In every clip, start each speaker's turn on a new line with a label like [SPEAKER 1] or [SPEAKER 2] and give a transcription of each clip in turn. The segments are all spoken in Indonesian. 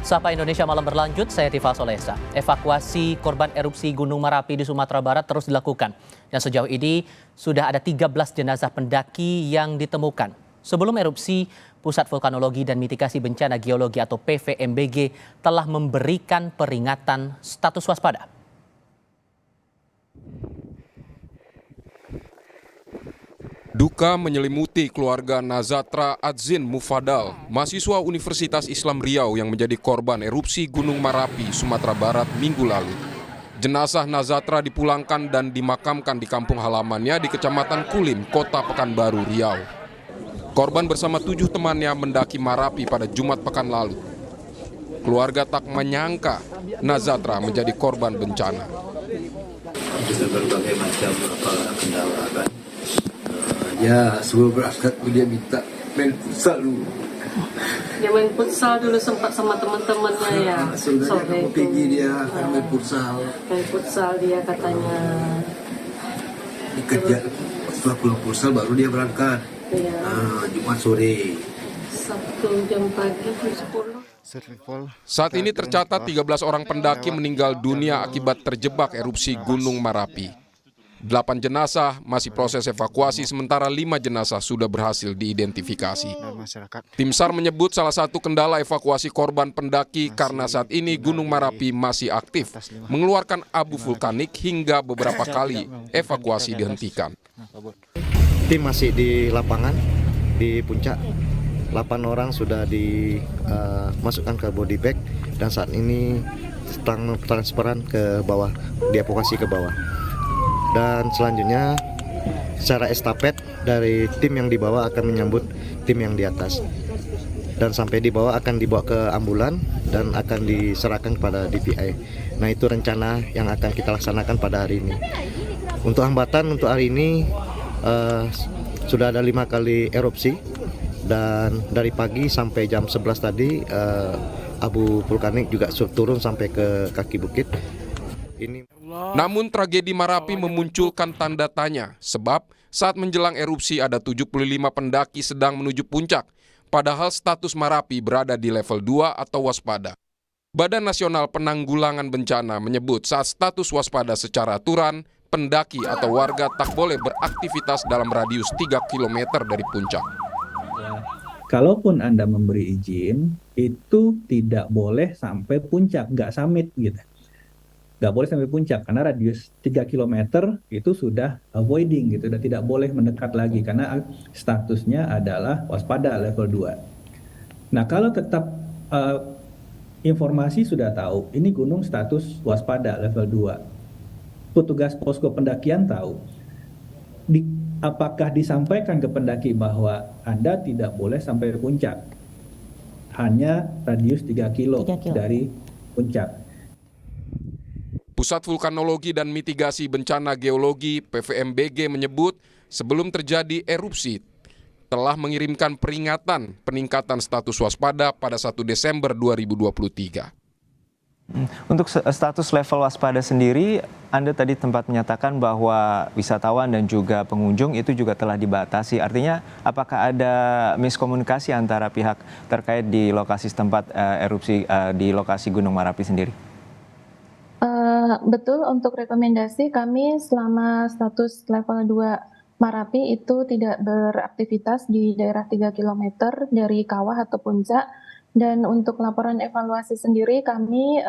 [SPEAKER 1] Sapa Indonesia Malam berlanjut, saya Tifa Solesa. Evakuasi korban erupsi Gunung Merapi di Sumatera Barat terus dilakukan. Dan sejauh ini sudah ada 13 jenazah pendaki yang ditemukan. Sebelum erupsi, Pusat Vulkanologi dan Mitigasi Bencana Geologi atau PVMBG telah memberikan peringatan status waspada.
[SPEAKER 2] Duka menyelimuti keluarga Nazatra Adzin Mufadal, mahasiswa Universitas Islam Riau yang menjadi korban erupsi Gunung Merapi, Sumatera Barat minggu lalu. Jenazah Nazatra dipulangkan dan dimakamkan di kampung halamannya di Kecamatan Kulim, Kota Pekanbaru, Riau. Korban bersama 7 temannya mendaki Marapi pada Jumat pekan lalu. Keluarga tak menyangka Nazatra menjadi korban bencana.
[SPEAKER 3] Dengan berbagai macam kendala kan. Ya, sebelum berangkat dia minta main futsal dulu.
[SPEAKER 4] Dia main futsal dulu sempat sama teman-temannya ya.
[SPEAKER 3] Sore itu dia main futsal.
[SPEAKER 4] Main futsal dia katanya.
[SPEAKER 3] Dikejar setelah pulang futsal baru dia berangkat.
[SPEAKER 4] Iya.
[SPEAKER 3] Jumat sore.
[SPEAKER 4] Sabtu jam pagi jam 10.
[SPEAKER 2] Saat ini tercatat 13 orang pendaki meninggal dunia akibat terjebak erupsi Gunung Merapi. 8 jenazah masih proses evakuasi, sementara 5 jenazah sudah berhasil diidentifikasi. Tim SAR menyebut salah satu kendala evakuasi korban pendaki karena saat ini Gunung Merapi masih aktif, mengeluarkan abu vulkanik hingga beberapa kali evakuasi dihentikan.
[SPEAKER 5] Tim masih di lapangan, di puncak. 8 orang sudah dimasukkan ke body bag dan saat ini sedang transferan ke bawah, dievakuasi ke bawah. Dan selanjutnya secara estafet dari tim yang di bawah akan menyambut tim yang di atas. Dan sampai di bawah akan dibawa ke ambulan dan akan diserahkan kepada DPI. Nah, itu rencana yang akan kita laksanakan pada hari ini. Untuk hambatan untuk hari ini sudah ada 5 kali erupsi. Dan dari pagi sampai jam 11 tadi abu vulkanik juga turun sampai ke kaki bukit.
[SPEAKER 2] Namun tragedi Marapi memunculkan tanda tanya, sebab saat menjelang erupsi ada 75 pendaki sedang menuju puncak, padahal status Marapi berada di level 2 atau waspada. Badan Nasional Penanggulangan Bencana menyebut saat status waspada secara aturan, pendaki atau warga tak boleh beraktivitas dalam radius 3 km dari puncak.
[SPEAKER 6] Kalaupun Anda memberi izin, itu tidak boleh sampai puncak, nggak summit gitu. Nggak boleh sampai puncak, karena radius 3 km itu sudah avoiding gitu, dan tidak boleh mendekat lagi, karena statusnya adalah waspada level 2. Nah, kalau tetap informasi sudah tahu, ini gunung status waspada level 2. Petugas posko pendakian tahu. Apakah disampaikan ke pendaki bahwa Anda tidak boleh sampai puncak? Hanya radius 3 kilo dari puncak.
[SPEAKER 2] Pusat Vulkanologi dan Mitigasi Bencana Geologi PVMBG menyebut sebelum terjadi erupsi telah mengirimkan peringatan peningkatan status waspada pada 1 Desember 2023.
[SPEAKER 7] Untuk status level waspada sendiri, Anda tadi tempat menyatakan bahwa wisatawan dan juga pengunjung itu juga telah dibatasi. Artinya, apakah ada miskomunikasi antara pihak terkait di lokasi tempat erupsi di lokasi Gunung Merapi sendiri?
[SPEAKER 8] Betul, untuk rekomendasi kami selama status level 2 Marapi itu tidak beraktivitas di daerah 3 km dari kawah atau puncak. Dan untuk laporan evaluasi sendiri kami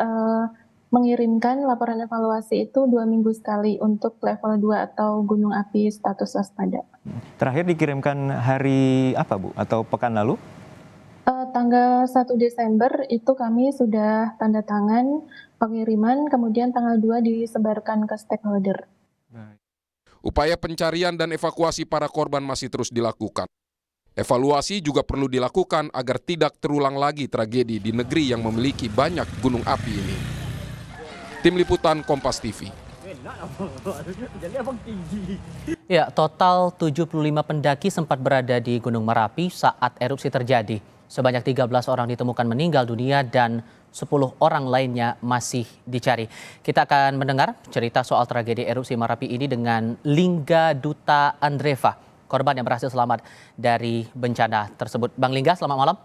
[SPEAKER 8] mengirimkan laporan evaluasi itu 2 minggu sekali untuk level 2 atau gunung api status waspada.
[SPEAKER 7] Terakhir dikirimkan hari apa, Bu? Atau pekan lalu?
[SPEAKER 8] Tanggal 1 Desember itu kami sudah tanda tangan pengiriman, kemudian tanggal 2 disebarkan ke stakeholder.
[SPEAKER 2] Upaya pencarian dan evakuasi para korban masih terus dilakukan. Evaluasi juga perlu dilakukan agar tidak terulang lagi tragedi di negeri yang memiliki banyak gunung api ini. Tim Liputan Kompas TV.
[SPEAKER 1] Ya, total 75 pendaki sempat berada di Gunung Merapi saat erupsi terjadi. Sebanyak 13 orang ditemukan meninggal dunia dan 10 orang lainnya masih dicari. Kita akan mendengar cerita soal tragedi erupsi Merapi ini dengan Lingga Duta Andreva, korban yang berhasil selamat dari bencana tersebut. Bang Lingga, selamat malam.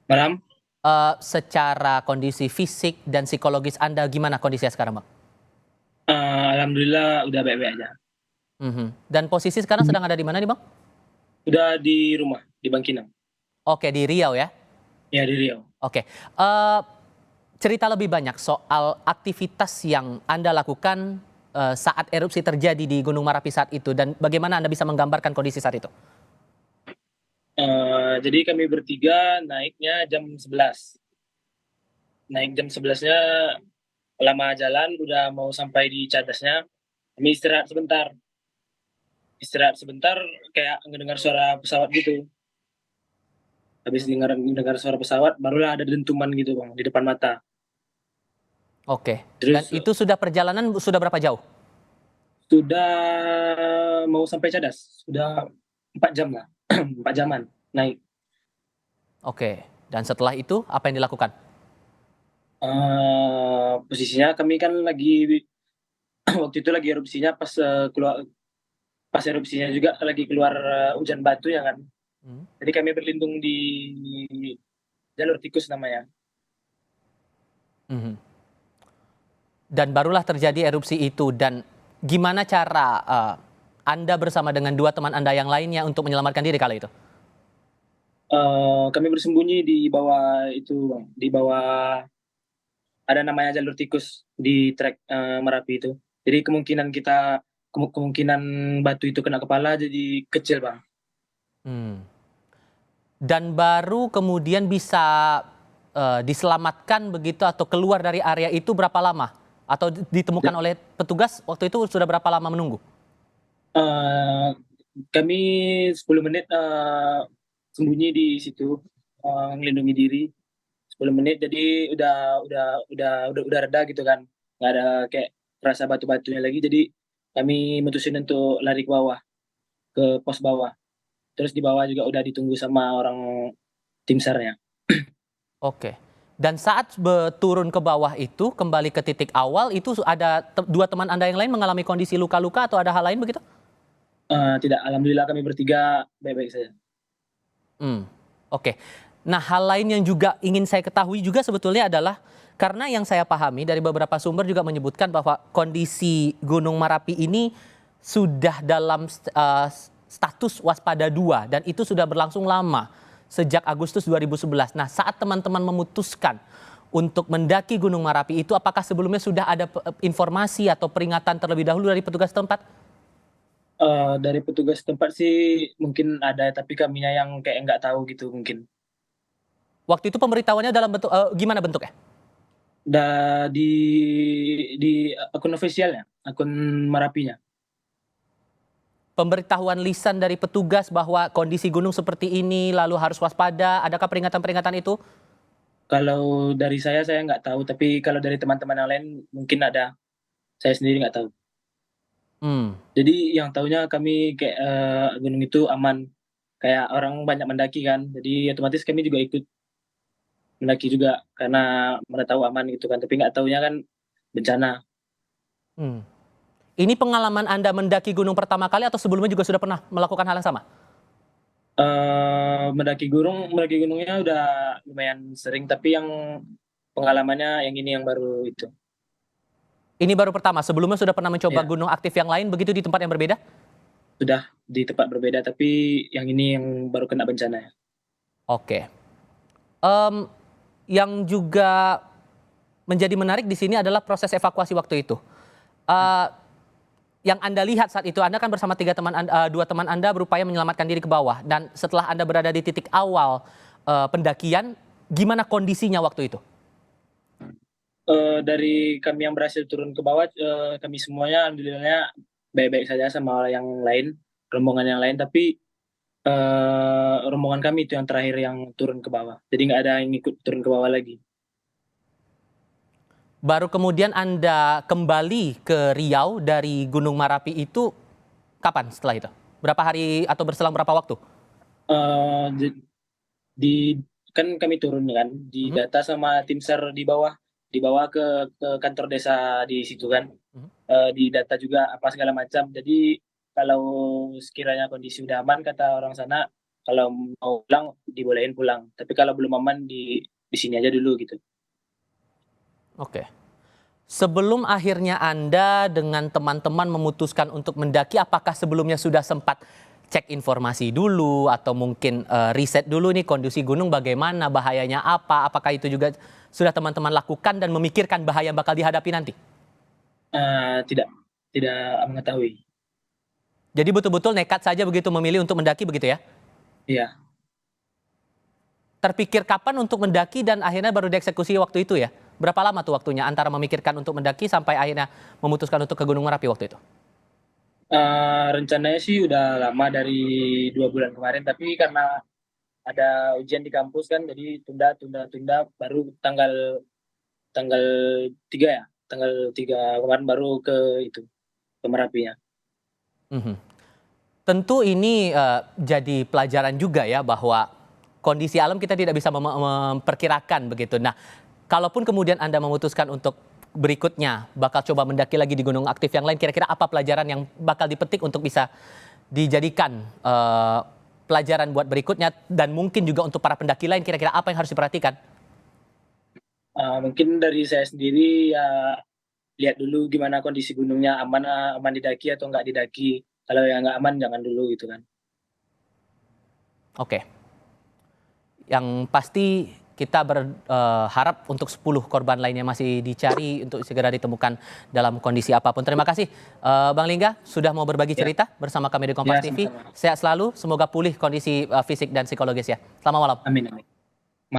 [SPEAKER 9] Malam.
[SPEAKER 1] secara kondisi fisik dan psikologis Anda gimana kondisinya sekarang, Bang?
[SPEAKER 9] Alhamdulillah udah baik-baik aja.
[SPEAKER 1] Dan posisi sekarang sedang ada di mana nih, Bang?
[SPEAKER 9] Udah di rumah, di Bangkinang.
[SPEAKER 1] Oke, di Riau ya?
[SPEAKER 9] Ya, di Riau.
[SPEAKER 1] Oke. Cerita lebih banyak soal aktivitas yang Anda lakukan saat erupsi terjadi di Gunung Merapi saat itu dan bagaimana Anda bisa menggambarkan kondisi saat itu?
[SPEAKER 9] Jadi kami bertiga naiknya jam 11. Naik jam 11-nya lama jalan, udah mau sampai di Cadasnya. Kami istirahat sebentar. Kayak ngedengar suara pesawat gitu. Habis dengar suara pesawat, barulah ada dentuman gitu Bang, di depan mata.
[SPEAKER 1] Oke. Dan
[SPEAKER 9] Terus
[SPEAKER 1] itu sudah perjalanan sudah berapa jauh?
[SPEAKER 9] sudah mau sampai Cadas, sudah 4 jam lah, 4 jaman naik.
[SPEAKER 1] Oke. Dan setelah itu apa yang dilakukan?
[SPEAKER 9] Posisinya kami kan lagi waktu itu lagi erupsinya pas erupsinya juga lagi keluar hujan batu ya kan. Jadi kami berlindung di jalur tikus namanya.
[SPEAKER 1] Dan barulah terjadi erupsi itu dan gimana cara Anda bersama dengan 2 teman Anda yang lainnya untuk menyelamatkan diri kala itu?
[SPEAKER 9] Kami bersembunyi di bawah itu Bang, di bawah ada namanya jalur tikus di trek Merapi itu. Jadi kemungkinan batu itu kena kepala jadi kecil Bang.
[SPEAKER 1] Dan baru kemudian bisa diselamatkan begitu atau keluar dari area itu berapa lama? Atau ditemukan oleh petugas waktu itu sudah berapa lama menunggu?
[SPEAKER 9] Kami 10 menit sembunyi di situ, melindungi diri 10 menit, jadi udah reda gitu kan, nggak ada kayak rasa batu-batunya lagi, jadi kami mutusin untuk lari ke bawah, ke pos bawah. Terus di bawah juga udah ditunggu sama orang tim SAR-nya.
[SPEAKER 1] Oke. Dan saat turun ke bawah itu, kembali ke titik awal, itu ada 2 teman Anda yang lain mengalami kondisi luka-luka atau ada hal lain begitu?
[SPEAKER 9] Tidak, alhamdulillah kami bertiga baik-baik saja.
[SPEAKER 1] Oke. Nah, hal lain yang juga ingin saya ketahui juga sebetulnya adalah karena yang saya pahami dari beberapa sumber juga menyebutkan bahwa kondisi Gunung Merapi ini sudah dalam status waspada 2 dan itu sudah berlangsung lama sejak Agustus 2011. Nah, saat teman-teman memutuskan untuk mendaki Gunung Merapi itu apakah sebelumnya sudah ada informasi atau peringatan terlebih dahulu dari petugas tempat?
[SPEAKER 9] Dari petugas tempat sih mungkin ada, tapi kaminya yang kayak nggak tahu gitu mungkin.
[SPEAKER 1] Waktu itu pemberitahuannya dalam bentuk gimana bentuknya?
[SPEAKER 9] Di akun ofisialnya, akun Merapinya.
[SPEAKER 1] Pemberitahuan lisan dari petugas bahwa kondisi gunung seperti ini lalu harus waspada, adakah peringatan-peringatan itu?
[SPEAKER 9] Kalau dari saya nggak tahu, tapi kalau dari teman-teman yang lain mungkin ada. Saya sendiri nggak tahu. Jadi yang tahunya kami kayak gunung itu aman, kayak orang banyak mendaki kan, jadi otomatis kami juga ikut mendaki juga karena mana tahu aman gitu kan, tapi nggak tahunya kan bencana.
[SPEAKER 1] Ini pengalaman Anda mendaki gunung pertama kali atau sebelumnya juga sudah pernah melakukan hal yang sama?
[SPEAKER 9] Mendaki gunungnya udah lumayan sering, tapi yang pengalamannya yang ini yang baru itu.
[SPEAKER 1] Ini baru pertama, sebelumnya sudah pernah mencoba
[SPEAKER 9] Iya.
[SPEAKER 1] gunung aktif yang lain begitu di tempat yang berbeda?
[SPEAKER 9] Sudah di tempat berbeda, tapi yang ini yang baru kena bencana ya.
[SPEAKER 1] Oke. Yang juga menjadi menarik di sini adalah proses evakuasi waktu itu. Yang Anda lihat saat itu, Anda kan bersama 2 teman Anda berupaya menyelamatkan diri ke bawah. Dan setelah Anda berada di titik awal pendakian, gimana kondisinya waktu itu?
[SPEAKER 9] Dari kami yang berhasil turun ke bawah, kami semuanya alhamdulillahnya baik-baik saja sama yang lain, rombongan yang lain, tapi rombongan kami itu yang terakhir yang turun ke bawah. Jadi nggak ada yang ikut turun ke bawah lagi.
[SPEAKER 1] Baru kemudian Anda kembali ke Riau dari Gunung Merapi itu kapan setelah itu? Berapa hari atau berselang berapa waktu?
[SPEAKER 9] Kan kami turun kan, di data sama tim SAR dibawa ke kantor desa di situ kan, di data juga apa segala macam. Jadi kalau sekiranya kondisi udah aman kata orang sana, kalau mau pulang dibolehin pulang. Tapi kalau belum aman di sini aja dulu gitu.
[SPEAKER 1] Oke. Sebelum akhirnya Anda dengan teman-teman memutuskan untuk mendaki, apakah sebelumnya sudah sempat cek informasi dulu atau mungkin riset dulu nih kondisi gunung bagaimana, bahayanya apa? Apakah itu juga sudah teman-teman lakukan dan memikirkan bahaya yang bakal dihadapi nanti?
[SPEAKER 9] Tidak mengetahui.
[SPEAKER 1] Jadi betul-betul nekat saja begitu memilih untuk mendaki begitu ya?
[SPEAKER 9] Iya.
[SPEAKER 1] Terpikir kapan untuk mendaki dan akhirnya baru dieksekusi waktu itu ya? Berapa lama tuh waktunya antara memikirkan untuk mendaki sampai akhirnya memutuskan untuk ke Gunung Merapi waktu itu?
[SPEAKER 9] Rencananya sih udah lama dari 2 bulan kemarin, tapi karena ada ujian di kampus kan, jadi tunda baru tanggal 3 ya, tanggal 3 kemarin baru ke Merapinya.
[SPEAKER 1] Tentu ini jadi pelajaran juga ya bahwa kondisi alam kita tidak bisa memperkirakan begitu. Nah, kalaupun kemudian Anda memutuskan untuk berikutnya bakal coba mendaki lagi di gunung aktif yang lain, kira-kira apa pelajaran yang bakal dipetik untuk bisa dijadikan pelajaran buat berikutnya dan mungkin juga untuk para pendaki lain, kira-kira apa yang harus diperhatikan?
[SPEAKER 9] Mungkin dari saya sendiri ya lihat dulu gimana kondisi gunungnya, aman didaki atau nggak didaki. Kalau yang nggak aman jangan dulu gitu kan.
[SPEAKER 1] Oke. Yang pasti kita berharap untuk 10 korban lainnya masih dicari untuk segera ditemukan dalam kondisi apapun. Terima kasih Bang Lingga sudah mau berbagi cerita bersama kami di Kompas TV.
[SPEAKER 9] Sama-sama.
[SPEAKER 1] Sehat selalu, semoga pulih kondisi fisik dan psikologis ya. Selamat malam.
[SPEAKER 9] Amin.